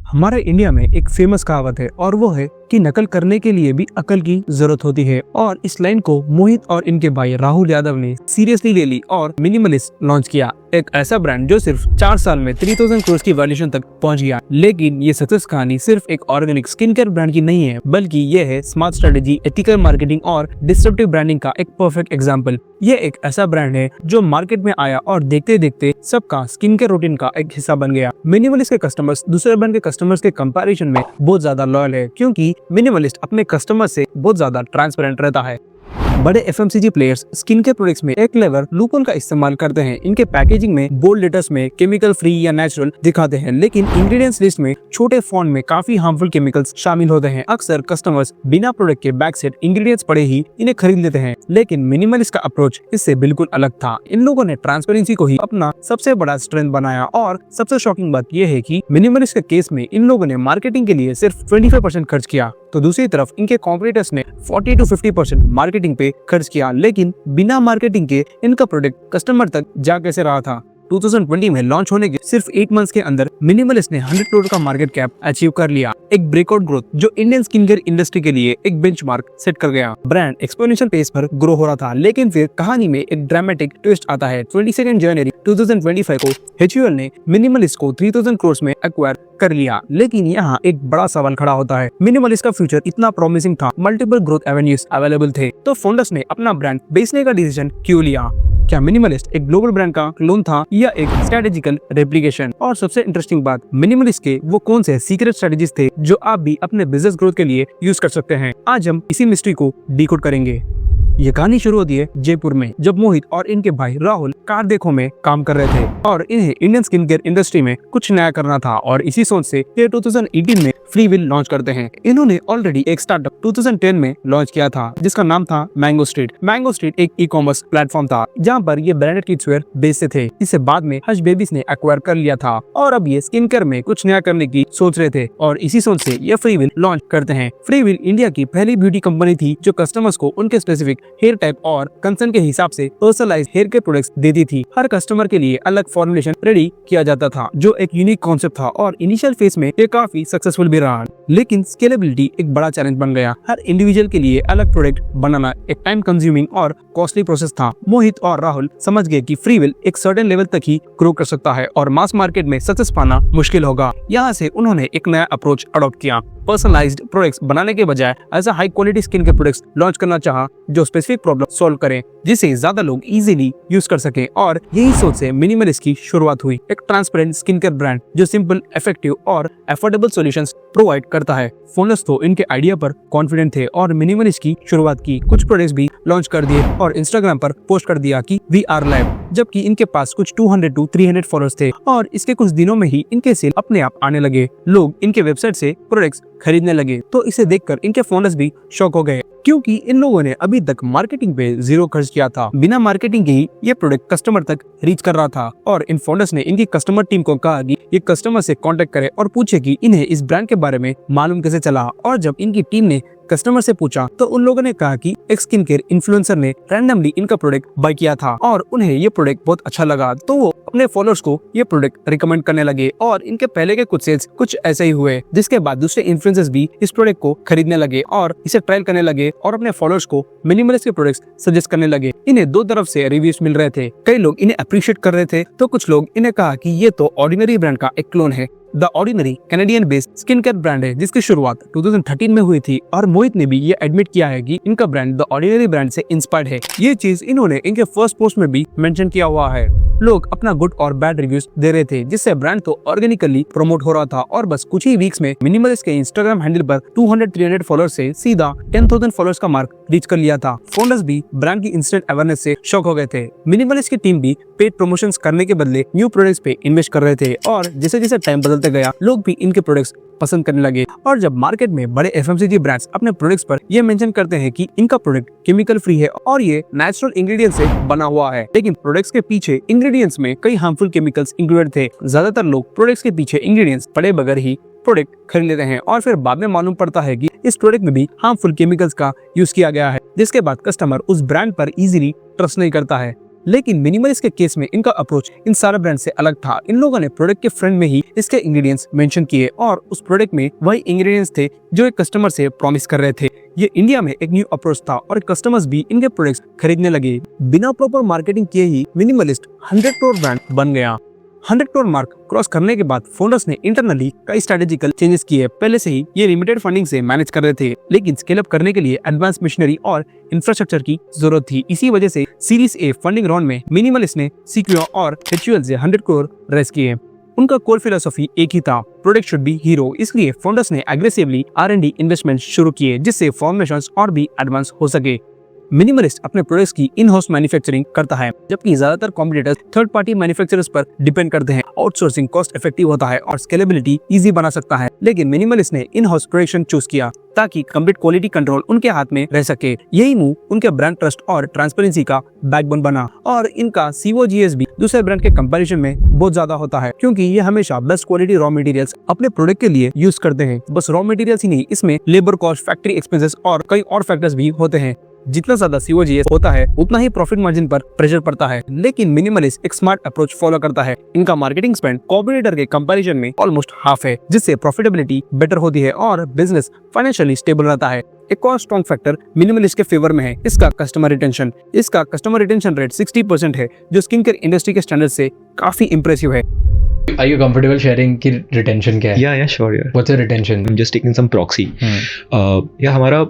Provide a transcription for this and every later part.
हमारे इंडिया में एक फेमस कहावत है और वो है कि नकल करने के लिए भी अकल की जरूरत होती है। और इस लाइन को मोहित और इनके भाई राहुल यादव ने सीरियसली ले ली और मिनिमलिस्ट लॉन्च किया, एक ऐसा ब्रांड जो सिर्फ 4 साल में 3000 करोड़ की वैल्यूएशन तक पहुंच गया। लेकिन ये सक्सेस कहानी सिर्फ एक ऑर्गेनिक स्किन केयर ब्रांड की नहीं है, बल्कि ये है स्मार्ट स्ट्रेटेजी, एथिकल मार्केटिंग और डिस्ट्रप्टिव ब्रांडिंग का एक परफेक्ट एग्जांपल। ये एक ऐसा ब्रांड है जो मार्केट में आया और देखते देखते सबका स्किन केयर रूटीन का एक हिस्सा बन गया। मिनिमलिस्ट के कस्टमर्स दूसरे ब्रांड के कस्टमर्स के कंपैरिजन में बहुत ज्यादा लॉयल है, क्योंकि मिनिमलिस्ट अपने कस्टमर से बहुत ज्यादा ट्रांसपेरेंट रहता है। बड़े FMCG players skin care products में एक क्लेवर लूपहोल का इस्तेमाल करते हैं। इनके पैकेजिंग में बोल्ड लेटर्स में केमिकल फ्री या नेचुरल दिखाते हैं, लेकिन इंग्रेडिएंट्स लिस्ट में छोटे फॉन्ट में काफी हार्मफुल केमिकल्स शामिल होते हैं। अक्सर कस्टमर्स बिना प्रोडक्ट के बैक सेट इंग्रेडिएंट्स पढ़े ही इन्हें खरीद लेते हैं, लेकिन मिनिमलिस्ट का अप्रोच इससे बिल्कुल अलग था। इन लोगों ने ट्रांसपेरेंसी को ही अपना सबसे बड़ा स्ट्रेंथ बनाया। और सबसे शॉकिंग बात यह है कि मिनिमलिस्ट के केस में इन लोगों ने मार्केटिंग के लिए सिर्फ 25% खर्च किया, तो दूसरी तरफ इनके कॉम्पिटिटर्स ने 40 to 50% मार्केटिंग पे खर्च किया। लेकिन बिना मार्केटिंग के इनका प्रोडक्ट कस्टमर तक जा कैसे रहा था। 2020 में लॉन्च होने के सिर्फ 8 मंथ्स के अंदर मिनिमलिस्ट ने 100 करोड़ का मार्केट कैप अचीव कर लिया, एक ब्रेकआउट ग्रोथ जो इंडियन स्किन केयर इंडस्ट्री के लिए एक बेंचमार्क सेट कर गया। ब्रांड एक्सपोनेंशियल पेस पर ग्रो हो रहा था, लेकिन फिर कहानी में एक ड्रामेटिक ट्विस्ट आता है। 22 जनवरी 2025 को HUL ने मिनिमलिस्ट को 3000 करोड़ में एक्वायर कर लिया। लेकिन यहाँ एक बड़ा सवाल खड़ा होता है, मिनिमलिस्ट का फ्यूचर इतना प्रॉमिसिंग था, मल्टीपल ग्रोथ एवेन्यूज अवेलेबल थे, तो फाउंडर्स ने अपना ब्रांड बेचने का डिसीजन क्यों लिया? क्या मिनिमलिस्ट एक ग्लोबल ब्रांड का क्लोन था या एक स्ट्रेटेजिकल रेप्लिकेशन? और सबसे इंटरेस्टिंग बात, मिनिमलिस्ट के वो कौन से सीक्रेट स्ट्रेटेजीज थे जो आप भी अपने बिजनेस ग्रोथ के लिए यूज कर सकते हैं? आज हम इसी मिस्ट्री को डिकोड करेंगे। ये कहानी शुरू होती है जयपुर में, जब मोहित और इनके भाई राहुल कार देखो में काम कर रहे थे और इन्हें इंडियन स्किन केयर इंडस्ट्री में कुछ नया करना था। और इसी सोच से ये 2018 में फ्रीविल लॉन्च करते हैं। इन्होंने ऑलरेडी एक स्टार्टअप 2010 में लॉन्च किया था जिसका नाम था मैंगो स्ट्रीट। मैंगो स्ट्रीट एक ई-कॉमर्स प्लेटफॉर्म था जहाँ पर ये ब्रांडेड किड्सवेयर बेचते थे। इसे बाद में हश बेबीज ने एक्वायर कर लिया था और अब ये स्किन केयर में कुछ नया करने की सोच रहे थे और इसी सोच से ये फ्रीविल लॉन्च करते हैं। फ्रीविल इंडिया की पहली ब्यूटी कंपनी थी जो कस्टमर्स को उनके स्पेसिफिक हेयर टाइप और कंसर्न के हिसाब से पर्सनलाइज्ड हेयर केयर प्रोडक्ट्स देती थी। हर कस्टमर के लिए अलग फॉर्मुलेशन रेडी किया जाता था, जो एक यूनिक कॉन्सेप्ट था और इनिशियल फेज में ये काफी सक्सेसफुल भी रहा। लेकिन स्केलेबिलिटी एक बड़ा चैलेंज बन गया। हर इंडिविजुअल के लिए अलग प्रोडक्ट बनाना एक टाइम कंज्यूमिंग और कॉस्टली प्रोसेस था। मोहित और राहुल समझ गए कि फ्रीविल एक सर्टेन लेवल तक ही ग्रो कर सकता है और मास मार्केट में सक्सेस पाना मुश्किल होगा। यहाँ से उन्होंने एक नया अप्रोच अडॉप्ट किया। पर्सनलाइज्ड प्रोडक्ट्स बनाने के बजाय ऐसा हाई क्वालिटी स्किन के प्रोडक्ट्स लॉन्च करना चाहा जो स्पेसिफिक प्रॉब्लम सॉल्व करें, जिसे ज्यादा लोग इजीली यूज कर सके। और यही सोच से मिनिमलिस्ट की शुरुआत हुई, एक ट्रांसपेरेंट स्किन केयर ब्रांड जो सिंपल, इफेक्टिव और अफोर्डेबल सॉल्यूशंस प्रोवाइड करता है। फाउंडर्स तो इनके आइडिया पर कॉन्फिडेंट थे और मिनिमलिस्ट की शुरुआत की। कुछ प्रोडक्ट्स भी लॉन्च कर दिए और इंस्टाग्राम पर पोस्ट कर दिया कि वी आर लाइव, जबकि इनके पास कुछ 200 to 300 फॉलोअर्स थे। और इसके कुछ दिनों में ही इनके सेल अपने आप आने लगे। लोग इनके वेबसाइट से प्रोडक्ट्स खरीदने लगे। तो इसे देखकर इनके फाउंडर्स भी शॉक हो गए, क्योंकि इन लोगों ने अभी तक मार्केटिंग पे 0 खर्च किया था। बिना मार्केटिंग के ही ये प्रोडक्ट कस्टमर तक रीच कर रहा था। और इन फाउंडर्स ने इनकी कस्टमर टीम को कहा कि ये कस्टमर से कांटेक्ट करे और पूछे कि इन्हें इस ब्रांड के बारे में मालूम कैसे चला। और जब इनकी टीम ने कस्टमर से पूछा तो उन लोगों ने कहा कि एक स्किन केयर इन्फ्लुएंसर ने रैंडमली इनका प्रोडक्ट बाय किया था और उन्हें ये प्रोडक्ट बहुत अच्छा लगा, तो वो अपने फॉलोअर्स को ये प्रोडक्ट रिकमेंड करने लगे। और इनके पहले के कुछ सेल्स कुछ ऐसे ही हुए, जिसके बाद दूसरे इन्फ्लुएंसर्स भी इस प्रोडक्ट को खरीदने लगे और इसे ट्रायल करने लगे और अपने फॉलोअर्स को मिनिमलिस्ट के प्रोडक्ट्स सजेस्ट करने लगे। इन्हें दो तरफ से रिव्यूज मिल रहे थे। कई लोग इन्हें अप्रिशिएट कर रहे थे तो कुछ लोग इन्हें कहा कि ये तो ऑर्डिनरी ब्रांड का एक क्लोन है। The ordinary Canadian based skin care brand है जिसकी शुरुआत 2013 में हुई थी और मोहित ने भी ये एडमिट किया है कि इनका ब्रांड द ऑर्डिनरी ब्रांड से इंस्पायर्ड है। ये चीज इन्होंने इनके फर्स्ट पोस्ट में भी मेंशन किया हुआ है। लोग अपना गुड और बैड रिव्यूज दे रहे थे, जिससे ब्रांड तो ऑर्गेनिकली प्रमोट हो रहा था और बस कुछ ही वीक्स में मिनिमलिस्ट के इंस्टाग्राम हैंडल पर 200-300 फॉलोअर्स से सीधा 10,000 फॉलोअर्स का मार्क रीच कर लिया था। फाउंडर्स भी ब्रांड की इंस्टेंट अवेयरनेस से शॉक हो गए थे। मिनिमलिस्ट की टीम भी पेड प्रमोशंस करने के बदले न्यू प्रोडक्ट्स पे इन्वेस्ट कर रहे थे और जैसे जैसे टाइम बदलते गया लोग भी इनके प्रोडक्ट्स पसंद करने लगे। और जब मार्केट में बड़े एफएमसीजी ब्रांड्स अपने प्रोडक्ट्स पर ये मेंशन करते हैं कि इनका प्रोडक्ट केमिकल फ्री है और ये नेचुरल इंग्रेडिएंट्स से बना हुआ है, लेकिन प्रोडक्ट्स के पीछे इंग्रेडिएंट्स में कई हार्मफुल केमिकल्स इंक्लूडेड थे। ज्यादातर लोग प्रोडक्ट्स के पीछे इंग्रेडिएंट्स पढ़े बगैर ही प्रोडक्ट खरीद लेते हैं और फिर बाद में मालूम पड़ता है कि इस प्रोडक्ट में भी हार्मफुल केमिकल्स का यूज किया गया है, जिसके बाद कस्टमर उस ब्रांड पर इजीली ट्रस्ट नहीं करता है। लेकिन मिनिमलिस्ट के केस में इनका अप्रोच इन सारे ब्रांड से अलग था। इन लोगों ने प्रोडक्ट के फ्रंट में ही इसके इंग्रेडिएंट्स मेंशन किए और उस प्रोडक्ट में वही इंग्रेडिएंट्स थे जो एक कस्टमर से प्रॉमिस कर रहे थे। ये इंडिया में एक न्यू अप्रोच था और कस्टमर्स भी इनके प्रोडक्ट्स खरीदने लगे। बिना प्रॉपर मार्केटिंग किए ही मिनिमलिस्ट 100 करोड़ ब्रांड बन गया। 100 करोड़ मार्क क्रॉस करने के बाद फाउंडर्स ने इंटरनली कई स्ट्रेटेजिकल चेंजेस किए। पहले से ही ये लिमिटेड फंडिंग से मैनेज कर रहे थे, लेकिन स्केल अप करने के लिए एडवांस मशीनरी और इंफ्रास्ट्रक्चर की जरूरत थी। इसी वजह से सीरीज ए फंडिंग राउंड में मिनिमलिस्ट ने सिक्योर और HUL से 100 करोड़ रेज किए। उनका कोर फिलोसॉफी एक ही था, प्रोडक्ट शुड बी हीरो। इसलिए फाउंडर्स ने एग्रेसिवली R&D इन्वेस्टमेंट शुरू किए जिससे फॉर्मेशंस और भी एडवांस हो सके। मिनिमलिस्ट अपने प्रोडक्ट्स की इन हाउस मैन्युफैक्चरिंग करता है, जबकि ज्यादातर कॉम्पिटिटर्स थर्ड पार्टी मैन्युफैक्चरर्स पर डिपेंड करते हैं। आउटसोर्सिंग कॉस्ट इफेक्टिव होता है और स्केलेबिलिटी इजी बना सकता है, लेकिन मिनिमलिस्ट ने इन हाउस प्रोडक्शन चूज किया ताकि कंप्लीट क्वालिटी कंट्रोल उनके हाथ में रह सके। यही मूव उनके ब्रांड ट्रस्ट और ट्रांसपेरेंसी का बैकबोन बना और इनका COGS भी दूसरे ब्रांड के कंपैरिजन में बहुत ज्यादा होता है, क्योंकि ये हमेशा बेस्ट क्वालिटी रॉ मटेरियल्स अपने प्रोडक्ट के लिए यूज करते हैं। बस रॉ मटेरियल्स ही नहीं, इसमें लेबर कॉस्ट, फैक्ट्री एक्सपेंसेस और कई और फैक्टर्स भी होते हैं। जितना ज्यादा COGS होता है उतना ही प्रॉफिट मार्जिन पर प्रेशर पड़ता है, लेकिन मिनिमलिस्ट एक स्मार्ट अप्रोच फॉलो करता है। इनका मार्केटिंग स्पेंड कॉम्पिटिटर के कंपैरिजन में ऑलमोस्ट हाफ है, जिससे प्रॉफिटेबिलिटी बेटर होती है और बिजनेस फाइनेंशियली स्टेबल रहता है। एक और स्ट्रॉन्ग फैक्टर मिनिमलिस्ट के फेवर में है इसका कस्टमर रिटेंशन। इसका कस्टमर रिटेंशन रेट 60% है, जो स्किन केयर इंडस्ट्री के स्टैंडर्ड से काफी इंप्रेसिव है। Are you comfortable sharing कि retention क्या है? Yeah, sure, yeah. What's your retention? I'm just taking some proxy. या हमारा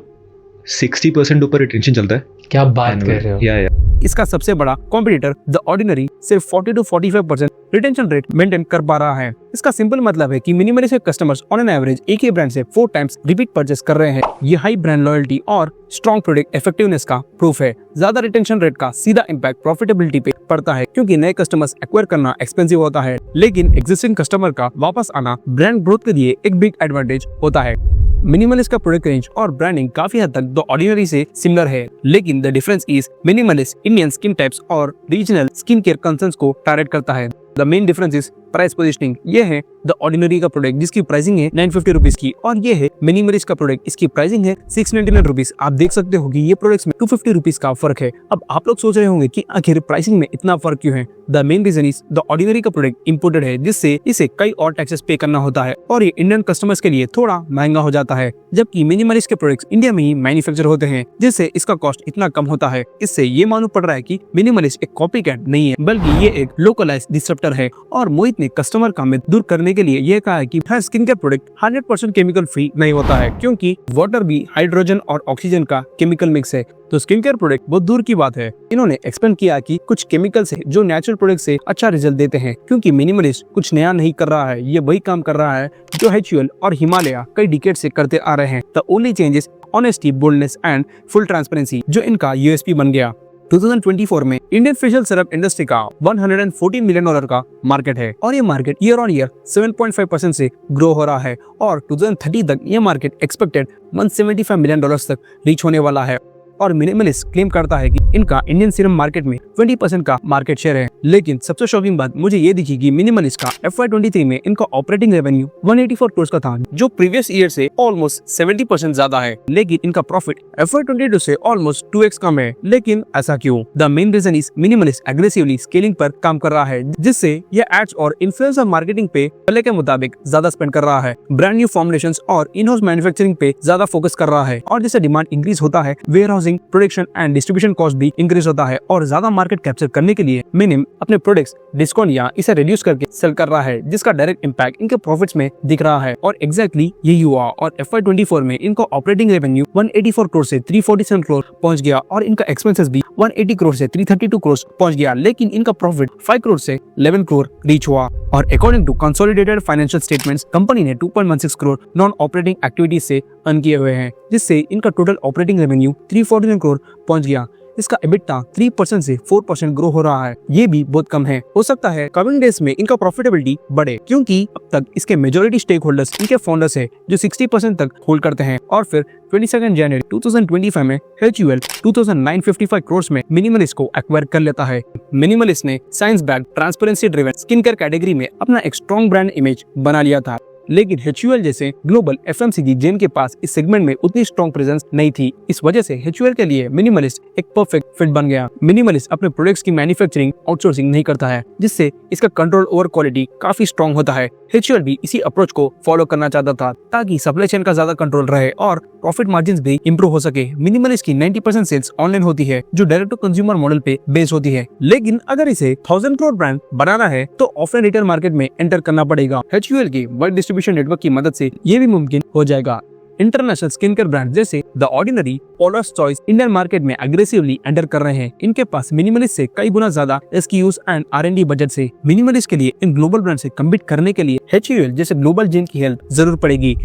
60% ऊपर रिटेंशन चलता है। क्या बात कर रहे हो? या इसका सबसे बड़ा कॉम्पिटिटर द ऑर्डिनरी सिर्फ 40 to 45% रिटेंशन रेट मेंटेन कर पा रहा है। इसका सिंपल मतलब है कि मिनिमलिस्ट के कस्टमर्स ऑन एन एवरेज एक ही ब्रांड से 4 टाइम्स रिपीट परचेस कर रहे हैं। ये हाई ब्रांड लॉयल्टी और स्ट्रॉन्ग प्रोडक्ट इफेक्टिवनेस का प्रूफ है। ज्यादा रिटेंशन रेट का सीधा इम्पैक्ट प्रॉफिटेबिलिटी पे पड़ता है, क्योंकि नए कस्टमर्स एक्वायर करना एक्सपेंसिव होता है, लेकिन एग्जिस्टिंग कस्टमर का वापस आना ब्रांड ग्रोथ के लिए एक बिग एडवांटेज होता है। मिनिमलिस्ट का प्रोडक्ट रेंज और ब्रांडिंग काफी हद तक द ऑर्डिनरी से सिमिलर है, लेकिन the difference is minimalist Indian skin types और रीजनल स्किन केयर कंसर्न्स को टारगेट करता है। The main difference is price positioning. ये है द ऑर्डिनरी का प्रोडक्ट जिसकी प्राइसिंग है 950 रुपीज की, और ये है मिनिमलिस्ट का प्रोडक्ट, इसकी प्राइसिंग है 699 रुपीज। आप देख सकते हो कि ये प्रोडक्ट्स में 250 रुपीज का फर्क है। अब आप लोग सोच रहे होंगे कि आखिर प्राइसिंग में इतना फर्क क्यों है। The main reason is the ordinary का प्रोडक्ट इंपोर्टेड है, जिससे इसे कई और टैक्सेस पे करना होता है और ये इंडियन कस्टमर्स के लिए थोड़ा महंगा हो जाता है, जबकि मिनिमलिस्ट के प्रोडक्ट्स इंडिया में ही मैन्युफैक्चर होते हैं, जिससे इसका कॉस्ट इतना कम होता है। इससे ये मालूम पड़ रहा है कि मिनिमलिस्ट एक कॉपीकैट नहीं है, बल्कि ये एक लोकलाइज्ड डिस्ट्रप्टर है। और मोहित ने कस्टमर का मिथ दूर करने के लिए यह कहा है कि हर skin care product 100% chemical free नहीं होता है, क्योंकि वाटर भी हाइड्रोजन और ऑक्सीजन का केमिकल मिक्स है, तो स्किन केयर प्रोडक्ट बहुत दूर की बात है। इन्होंने एक्सप्लेन किया कि कुछ केमिकल्स है जो नेचुरल प्रोडक्ट से अच्छा रिजल्ट देते हैं, क्योंकि मिनिमलिस्ट कुछ नया नहीं कर रहा है, ये वही काम कर रहा है जो HUL और हिमालय कई डिकेड से करते आ रहे हैं। The only changes honesty, boldness and full transparency, जो इनका USP बन गया। 2024 में इंडियन फेशियल सिरप इंडस्ट्री का $114 मिलियन का मार्केट है, और ये मार्केट ईयर ऑन ईयर 7.5% से ग्रो हो रहा है, और 2030 तक ये मार्केट एक्सपेक्टेड $175 मिलियन तक रीच होने वाला है। और मिनिमलिस्ट क्लेम करता है कि इनका इंडियन सीरम मार्केट में 20% का मार्केट शेयर है। लेकिन सबसे शॉकिंग बात मुझे ये दिखी कि मिनिमलिस्ट का FY23 में इनका ऑपरेटिंग रेवेन्यू 184 करोड़ का था, जो प्रीवियस ईयर से ऑलमोस्ट 70% ज्यादा है, लेकिन इनका प्रॉफिट FY22 से ऑलमोस्ट 2x कम है। लेकिन ऐसा क्यों? The main reason is minimalist aggressively scaling पर काम कर रहा है, जिससे ये एड्स और इन्फ्लुएंसर मार्केटिंग पे पहले के मुताबिक ज्यादा स्पेंड कर रहा है, ब्रांड न्यू फॉर्मुलेशंस और इन हाउस मैन्युफैक्चरिंग पे ज्यादा फोकस कर रहा है, और जैसे डिमांड इंक्रीज होता है warehousing, production and distribution cost भी इंक्रीज होता है, और ज्यादा मार्केट कैप्चर करने के लिए मिनिम अपने प्रोडक्ट्स डिस्काउंट या इसे रिड्यूस करके सेल कर रहा है, जिसका डायरेक्ट इंपैक्ट इनके प्रॉफिट्स में दिख रहा है। और एग्जैक्टली यही हुआ, और FY24 में इनका ऑपरेटिंग रेवेन्यू 184 करोड़ से 347 करोड़ पहुंच गया, और इनका एक्सपेंसेस भी 180 करोड़ से 332 करोड़ पहुंच गया, लेकिन इनका प्रॉफिट 5 करोड़ से 11 करोड़ रीच हुआ। और according to consolidated financial statements, company ने 2.16 करोड़ नॉन ऑपरेटिंग एक्टिविटीज से अर्न किए हुए हैं, जिससे इनका टोटल ऑपरेटिंग रेवेन्यू 349 करोड़ पहुंच गया। इसका EBITDA 3% से 4% ग्रो हो रहा है, ये भी बहुत कम है। हो सकता है कमिंग डेज में इनका प्रॉफिटेबिलिटी बढ़े, क्योंकि अब तक इसके मेजॉरिटी स्टेक होल्डर्स इनके फाउंडर्स है, जो 60% तक होल्ड करते हैं। और फिर 22 जनवरी 2025 में HUL 2955 करोड़ में मिनिमलिस्ट को एक्वायर कर लेता है। मिनिमलिस्ट ने science backed, transparency driven skin care category में अपना एक स्ट्रॉन्ग ब्रांड इमेज बना लिया था, लेकिन HUL जैसे ग्लोबल FMCG जेन के पास इस सेगमेंट में उतनी स्ट्रॉन्ग प्रेजेंस नहीं थी। इस वजह से HUL के लिए मिनिमलिस्ट एक परफेक्ट फिट बन गया। मिनिमलिस्ट अपने प्रोडक्ट्स की मैन्युफैक्चरिंग आउटसोर्सिंग नहीं करता है, जिससे इसका कंट्रोल ओवर क्वालिटी काफी स्ट्रॉन्ग होता है। HUL भी इसी अप्रोच को फॉलो करना चाहता था ताकि सप्लाई चेन का ज्यादा कंट्रोल रहे और प्रॉफिट मार्जिन्स भी इंप्रूव हो सके। मिनिमलिस्ट की 90% सेल्स ऑनलाइन होती है, जो डायरेक्ट टू कंज्यूमर मॉडल पे बेस्ड होती है। लेकिन अगर इसे 1000 करोड़ ब्रांड बनाना है तो ऑफलाइन रिटेल मार्केट में एंटर करना पड़ेगा। HUL की वर्ल्ड डिस्ट्रीब्यूशन नेटवर्क की मदद से ये भी मुमकिन हो जाएगा। इंटरनेशनल स्किन केयर ब्रांड जैसे the ordinary, parlours choice Indian market में अग्रेसिवली एंटर कर रहे हैं। इनके पास मिनिमलिस्ट से कई गुना ज्यादा SKUs एंड R&D बजट से। मिनिमलिस्ट के लिए इन ग्लोबल ब्रांड से कम्पीट करने के लिए HUL जैसे ग्लोबल जेन की हेल्प जरूर पड़ेगी।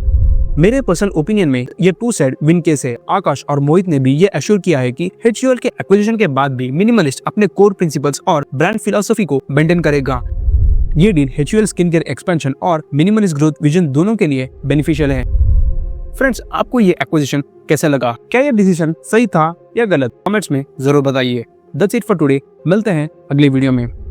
मेरे पर्सनल ओपिनियन में ये टू साइड विन केस है। आकाश और मोहित ने भी ये एश्योर किया है कि HUL के एक्विजिशन के बाद भी मिनिमलिस्ट अपने कोर प्रिंसिपल्स और ब्रांड फिलॉसफी को मेंटेन करेगा। ये deal HUL skin care expansion और मिनिमलिस्ट ग्रोथ विजन दोनों के लिए बेनिफिशियल है। फ्रेंड्स, आपको ये एक्विजिशन कैसा लगा? क्या ये डिसीजन सही था या गलत? कमेंट्स में जरूर बताइए। That's it for today. मिलते हैं अगली वीडियो में।